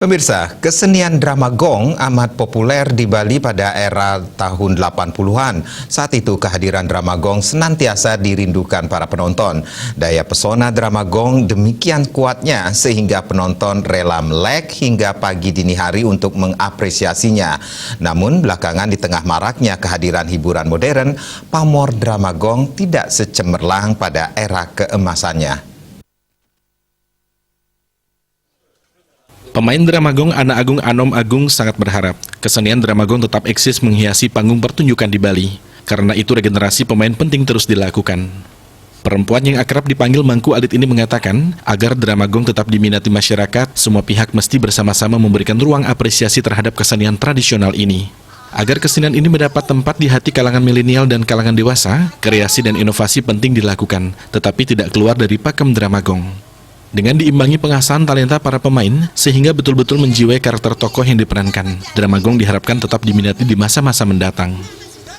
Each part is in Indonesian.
Pemirsa, kesenian drama gong amat populer di Bali pada era tahun 80-an. Saat itu kehadiran drama gong senantiasa dirindukan para penonton. Daya pesona drama gong demikian kuatnya sehingga penonton rela melek hingga pagi dini hari untuk mengapresiasinya. Namun belakangan di tengah maraknya kehadiran hiburan modern, pamor drama gong tidak secemerlang pada era keemasannya. Pemain drama gong Anak Agung Anom Agung sangat berharap kesenian drama gong tetap eksis menghiasi panggung pertunjukan di Bali. Karena itu regenerasi pemain penting terus dilakukan. Perempuan yang akrab dipanggil Mangku Alit ini mengatakan, agar drama gong tetap diminati masyarakat, semua pihak mesti bersama-sama memberikan ruang apresiasi terhadap kesenian tradisional ini. Agar kesenian ini mendapat tempat di hati kalangan milenial dan kalangan dewasa, kreasi dan inovasi penting dilakukan, tetapi tidak keluar dari pakem drama gong. Dengan diimbangi pengasahan talenta para pemain, sehingga betul-betul menjiwai karakter tokoh yang diperankan, drama gong diharapkan tetap diminati di masa-masa mendatang.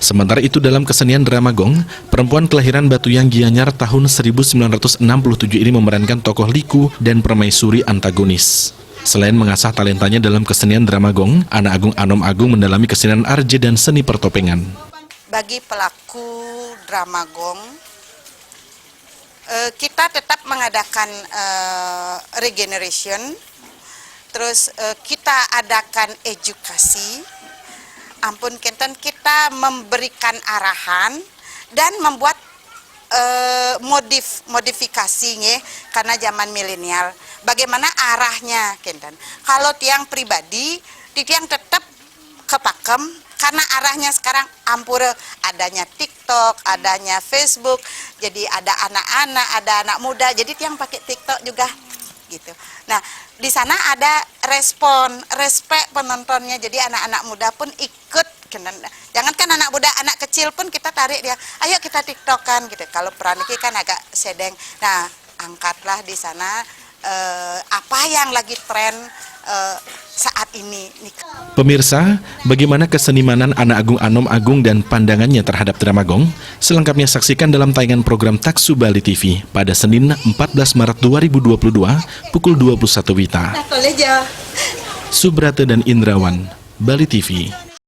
Sementara itu dalam kesenian drama gong, perempuan kelahiran Batuyang Gianyar tahun 1967 ini memerankan tokoh Liku dan permaisuri antagonis. Selain mengasah talentanya dalam kesenian drama gong, Anak Agung Anom Agung mendalami kesenian arje dan seni pertopengan. Bagi pelaku drama gong, kita tetap mengadakan regeneration, terus kita adakan edukasi, ampun kenten kita memberikan arahan dan membuat modifikasinya karena zaman milenial. Bagaimana arahnya kenten? Kalau tiang pribadi, tiang tetap kepakem. Karena arahnya sekarang ampura, adanya TikTok, adanya Facebook, jadi ada anak-anak, ada anak muda, jadi yang pakai TikTok juga gitu. Nah, di sana ada respek penontonnya, jadi anak-anak muda pun ikut. Jangankan anak muda, anak kecil pun kita tarik dia, ayo kita TikTokan gitu. Kalau Praniki kan agak sedeng. Nah, angkatlah di sana apa yang lagi tren saat ini. Pemirsa, bagaimana kesenimanan Anak Agung Anom Agung dan pandangannya terhadap drama gong? Selengkapnya saksikan dalam tayangan program Taksu Bali TV pada Senin 14 Maret 2022 pukul 21 WITA. Subrata dan Indrawan, Bali TV.